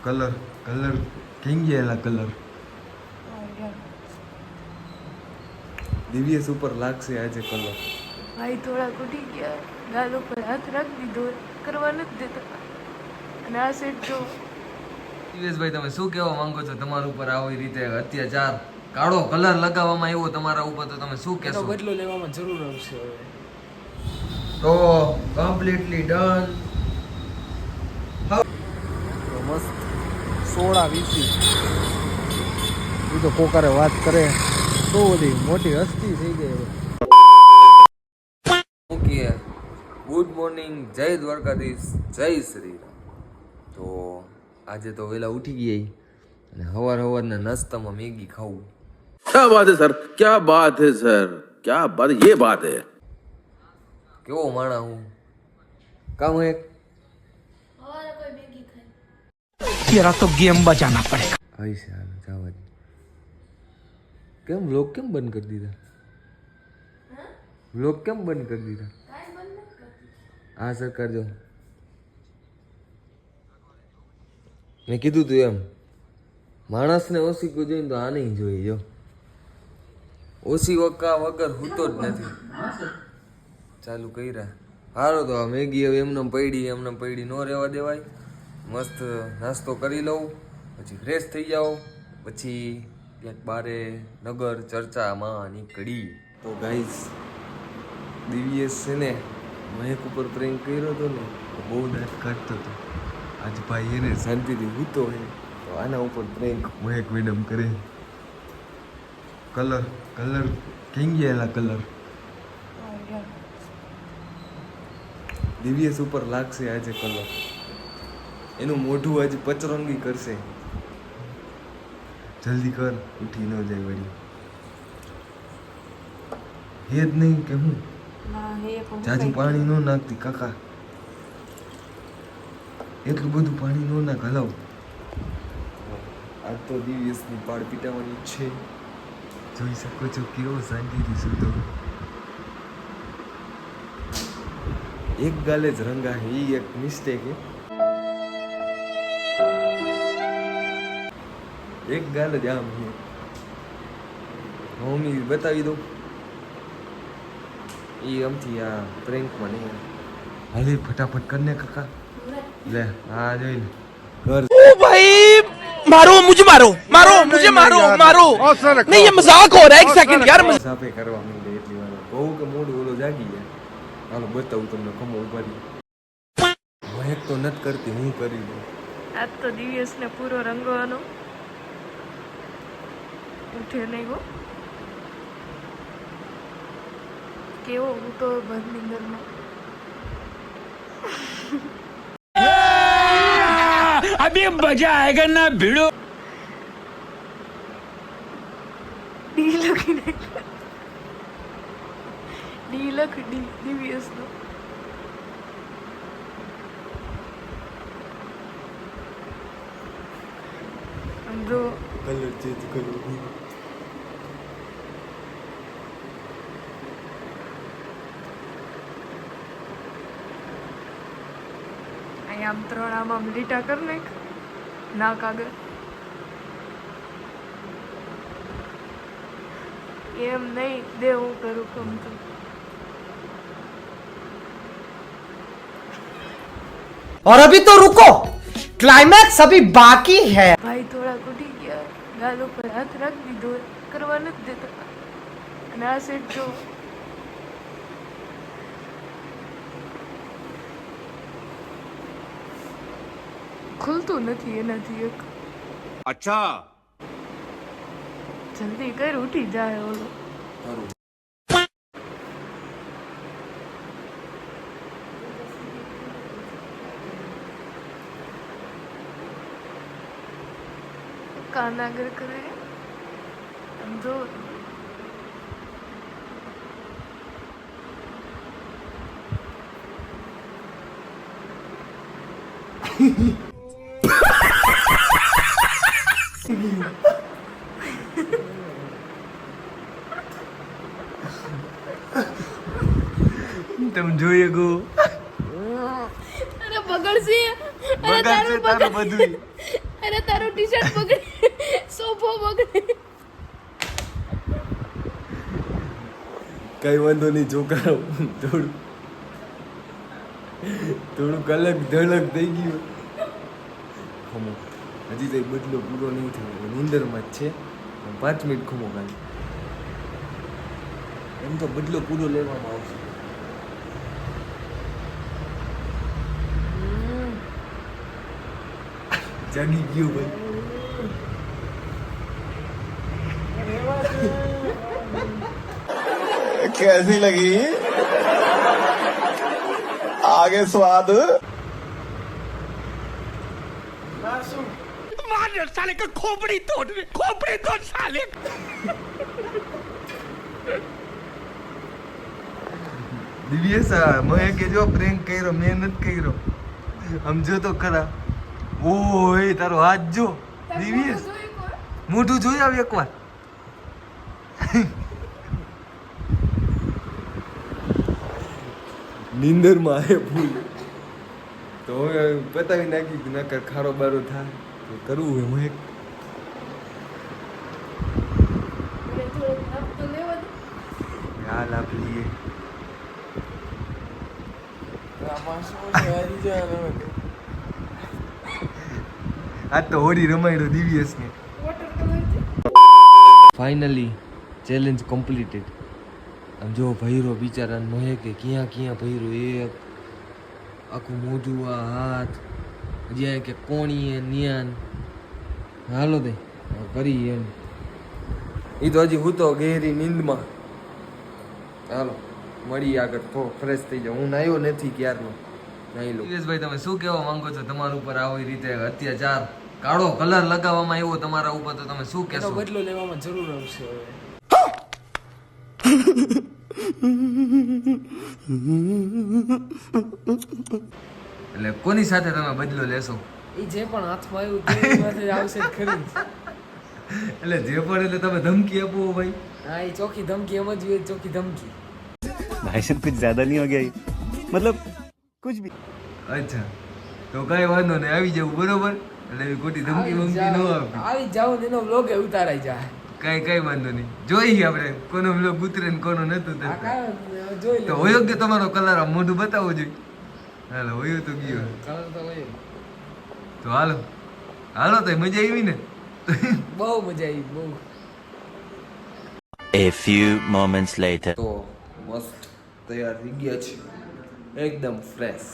Colour colour કેમ ગયેલા colour દિવ્ય સુપર લાગશે આજે કલર. ભાઈ થોડા ઉઠી ગયા, ગાલ ઉપર હાથ રાખી દીધો, કરવા નથી દેતા. અને આ સેટ જો દિવેશભાઈ, તમે શું કહેવા માંગો છો? તમારા ઉપર આવી રીતે અત્યાચાર, કાળો કલર લગાવવામાં આવ્યો તમારા ઉપર, તો તમે શું કહેશો? બદલો લેવામાં જરૂર આવશે હવે. તો કમ્પ્લીટલી ડન. તો મસ્ત સોડા વીસી એ તો કોકારે વાત કરે તો બધી મોટી હસ્તી થઈ ગઈ હવે. મૂકીએ. ગુડ મોર્નિંગ, જય દ્વારકાધીશ, જય શ્રી રામ. તો આજે તો વહેલા ઉઠી ગયા અને સવારના નાસ્તામાં મેગી ખાવું. क्या बात है सर, क्या बात है सर, क्या बात, ये बात है. કેવો માણા હું કામ એક तेरा तो गेम बजाना पड़ेगा. આવી છે. હાલો જવા દે. કેમ વ્લોગ કેમ બંધ કરી દીધા? વ્લોગ કેમ બંધ કરી દીધા? હા સર કરજો. મેં કીધું તું એમ, માણસને ઓશીકું જોઈને તો આ નહીં જોઈએ. જો ઓછી વકા વગર હૂતો જ નથી. ચાલુ કર્યા. સારું, તો આ મેગી હવે એમને પડી ન રહેવા દેવાય. મસ્ત નાસ્તો કરી લઉં, પછી ફ્રેશ થઈ જાઓ, પછી ક્યાંક બારે નગર ચર્ચામાં નીકળી. તો ગાઈઝ, દિવ્યેશ છે ને મહેક ઉપર પ્રેન્ક કર્યો હતો ને, બહુ દાંત કાઢતો હતો. આજ ભાઈ એને શાંતિથી હૂતો હોય તો આના ઉપર પ્રેન્ક મહેક મેડમ કરે. કલર કલર કેમ ગયેલા કલર દિવ્યેશ ઉપર લાગશે આજે કલર. એનું મોઢું આજે પચરંગી કરશે. જલ્દી કર, ઉઠી ન જાય વળી. હે જ નહીં કે હું જાજુ પાણી ન નાખતી કાકા. એટલું બધું પાણી ન નાખ. હલાવ. આજ તો દિવ્યેશની પાડ પીટાવાની છે. જોઈ શકો છો કેવો શાંતિથી સૂતો. એક ગાલે જ રંગા હે, એ એક મિસ્ટેક હે. એક ગાલ જ આમ છે. મમ્મી બતાવી દઉં એ આમથી આ પ્રેન્કમાં નહીં. હાલે ફટાફટ કરને કાકા. લે હા જોઈ લે. ઘર ओ भाई मारो मुझे, मारो मारो मुझे, मारो मारो नहीं, ये मजाक हो रहा है. एक सेकंड यार. સાપે કરવા માંડે એટલી વાર બહુ કે મોડું ઓલો જાગી ગયા. હાલો બતાવું તમને. ખમો ઉપાડી મહેક તો નથી કરતી, હું કરી દઉં. આજ તો દિવ્યેશને પૂરો રંગવાનો. ઉઠે નહીં ગો કેવો ઉઠો બંધ अभी मजा आएगा ना भिड़ो. ડી લખીને ડી લખ ડી દિવ્યેશનો. જો કલર ચેન્જ કરવો. અહીંયા આમ ત્રણ આમ લીટા કર નાખ નાક આગળ. એમ નહીં, દે હું કરું કમ તો. और अभी तो रुको, क्लाइमैक्स अभी बाकी है. ભાઈ થોડા ઉઠી ગયા, ગાલ ઉપર હાથ રાખી દીધો, કરવા નથી દેતા. અને આ સેટ જો ખુલતું નથી એનાથી એક. अच्छा. જલ્દી કર, ઉઠી જાય ઓલો. કાન આગળ કરે આમ જો. તમે જોઈએ ગો અરે બગડશે બગાડશે તારું બધું. અરે તારું ટી-શર્ટ બગડે, સોફો બગડે. કઈ વાંધો નહીં છોકરાઓ, થોડુંક અલગ ધડક થઈ ગયું. ખમો હજી તો બદલો પૂરો નહીં થયો, નીંદરમાં જ છે. 5 મિનિટ ખમો ખાલી, એમ તો બદલો પૂરો લેવામાં આવશે. જાગી ગયો ભાઈ. कैसी लगी आगे स्वाद मार साले का खोपड़ी तोड़ साले. દિવ્યેશ મેં કે જો પ્રેન્ક કર્યો, મેં નથી કર્યો. સમજો તો ખરા. ઓય તારો હાથ જો દિવ્યેશ, મોઢું જોઈ આવ એકવાર. નીંદરમાં આવે ફૂલ. તો હવે પતાવી નાખી, નકર ખારો બારો થાય તો કરવું હોય મેં. મને થોડોક નાપ તો લેવા દે. હાલ આપ લઈએ. આ તો હોડી રમાડ્યો દિવ્યેશને. વોટર કલર છે. Finally challenge completed. આમ જો ભૈરો બિચારાને મોહે કે ક્યાં ક્યાં ભૈરો, એક આખું મોઢું, આ હાથ, જ્યાં કે કોણીએ નિયાન. હાલો દે કરી એમ. એ તો હજી હું તો ગહેરી નીંદમાં. હાલો મળી આગળ, તો ફ્રેશ થઈ જાવ. હું નાહ્યો નથી ક્યારનો, નાહી લો. દિવેશભાઈ તમે શું કહેવા માંગો છો? તમારા ઉપર આવી રીતે અત્યાચાર, કાળો કલર લગાવવામાં આવ્યો તમારા ઉપર, તો તમે શું કહેશો? બદલો લેવામાં જરૂર આવશે હવે. એટલે કોની સાથે તમે બદલો લેશો? એ જે પણ હાથમાં આવ્યું તેમાંથી આવશે જ ખરી. એટલે જે પણ, એટલે તમે ધમકી આપો ભાઈ. હા એ ચોખ્ખી ધમકી એમ જ હોય, ચોખ્ખી ધમકી. भाई साहब कुछ ज्यादा नहीं हो गया ये? मतलब कुछ भी અચ્છા તો કઈ વાંધો નહીં, આવી જવું બરોબર. એટલે એવી ખોટી ધમકી વમકી ન આપી. આવી જાવ ને એનો વ્લોગ ઉતારાઈ જાય. કઈ વાંધો નહીં, જોઈએ આપણે કોનો બ્લોગ ઉતરે ને કોનો નતું આ ઉતરતો. કાંઈ જોઈ તો લો. હોયો કે તમારો કલર આમ મોઢું બતાવવું જોઈએ. હાલો હોયો તો ગયો. કલર તો હોય. તો હાલો હાલો તો મજા આવી ને. બહુ મજા આવી બહુ. A few moments later. તો મસ્ત તૈયાર થઈ ગયા છે, એકદમ ફ્રેશ.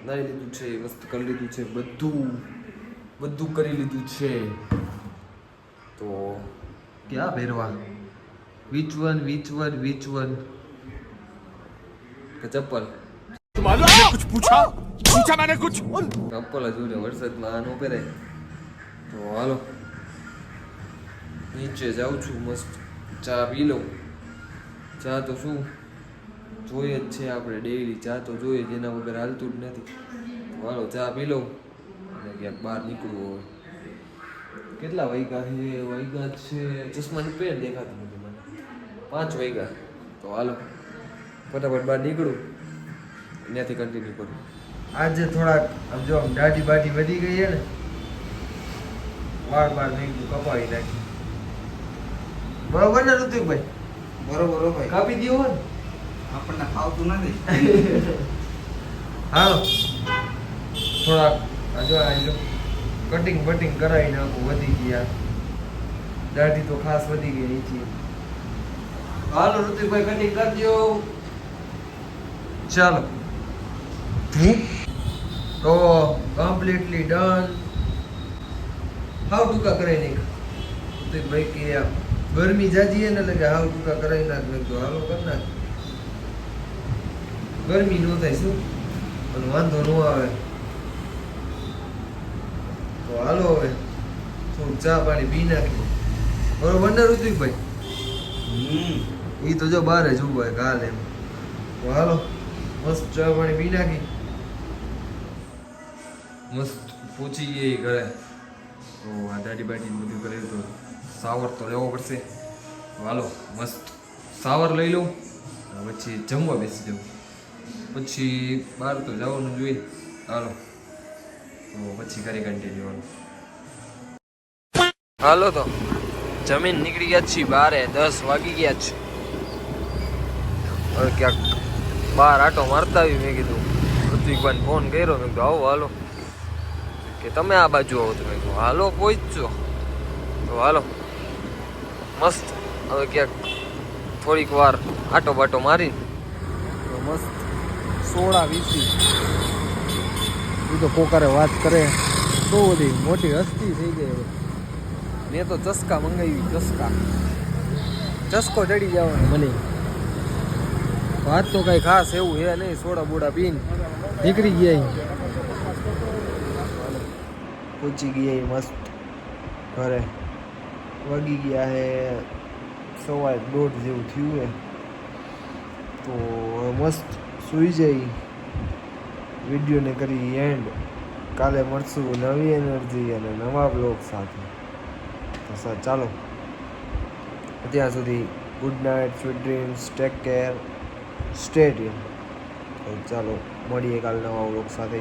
નાઈ લીધું છે, મસ્ત કરી લીધું છે, બધું કરી લીધું છે. તો ક્યાં પહેરવા? વિચ વન કે ચપ્પલ? कुछ पूछा मैंने कुछ. ચપ્પલ જ જોડે વરસાદમાં આ ન પહેરાય. તો હાલો નીચે જાઉં છું, મસ્ત ચા પી લઉં. ચા તો શું જોઈએ જ છે આપણે, ડેઈલી ચા તો જોઈએ, જેના વગર હાલતું જ નથી. તો હાલો ચા પી લઉં અને ક્યાંક બહાર નીકળવું હોય. કેટલા વાગ્યા છે? વાગ્યા છે, ચશ્માની પેન દેખાતી નથી મને. 5 વાગ્યા. તો હાલો ફટાફટ બહાર નીકળું, ત્યાંથી કન્ટિન્યુ કરું. આજે થોડાક આમ જો આમ દાઢી બાઢી વધી ગઈ છે ને, વાળ બાર નહીં કપાવી નાખી. બરોબર ને ઋતિકભાઈ? બરોબર હો ભાઈ, કાપી દો ને. આપણને ફાવતું નથી. હાલો થોડાક જો કટિંગ બટિંગ કરાવી નાખું, વધી ગયા દાઢી તો ખાસ વધી ગઈ નીચે. હાલો ઋતિકભાઈ કટિંગ કરી દો. ચાલો તો કમ્પ્લીટલી ડન. હાવ ટૂંકા કરાવી નાખ ઋતિકભાઈ કે ગરમી જાજી ને, એટલે કે હાવ ટૂંકા કરાવી નાખ. તો હાલો કરી નાખ, ગરમી ન થાય શું, અને વાંધો ન આવે. તો હાલો હવે થોડુંક ચા પાણી પી નાખી. બરોબર ને ઋતિકભાઈ? એ તો જો બારે જ ઉભા કાલે એમ. તો હાલો મસ્ત ચા પાણી પી નાખી, મસ્ત પહોંચી ગઈ ઘરે. તો આ દાઢી બાઢી બધું કરે તો સાવર તો લેવો પડશે. તો હાલો મસ્ત સાવર લઈ લઉં, પછી જમવા બેસી જાઉં. પછી બહાર તો જવાનું જોઈએ. હાલો પછી કરી કન્ટિન્યુ. હાલો તો જમીન નીકળી ગયા છીએ બારે, 10 વાગી ગયા છે. હવે ક્યાંક બહાર આટો મારતા આવી. મેં કીધું ઋત્વિકભાઈને ફોન કર્યો, મેં કીધું આવો હાલો, કે તમે આ બાજુ આવો. તો મેં કીધું હાલો પહોંચજો. તો હાલો મસ્ત હવે ક્યાંક થોડીક વાર આટો બાટો મારી મસ્ત 16-20 એ તો કોકારે વાત કરે તો બધી મોટી હસ્તી થઈ ગઈ હવે. મેં તો ચસ્કા મંગાવી, ચસ્કો ચડી જવાનો મને. વાત તો કઈ ખાસ એવું હે નહીં, સોડા બોડા પીને નીકળી ગયા. પહોંચી ગયા મસ્ત ઘરે. વાગી ગયા હે 1:15 જેવું થયું હે. તો મસ્ત સૂઈ જઈ, વિડીયોને કરી એન્ડ. કાલે મળશું નવી એનર્જી અને નવા બ્લોગ સાથે. તો સર ચાલો ત્યાં સુધી good night, sweet dreams, take care, stay tune. તો ચાલો મળીએ કાલે નવા બ્લોગ સાથે.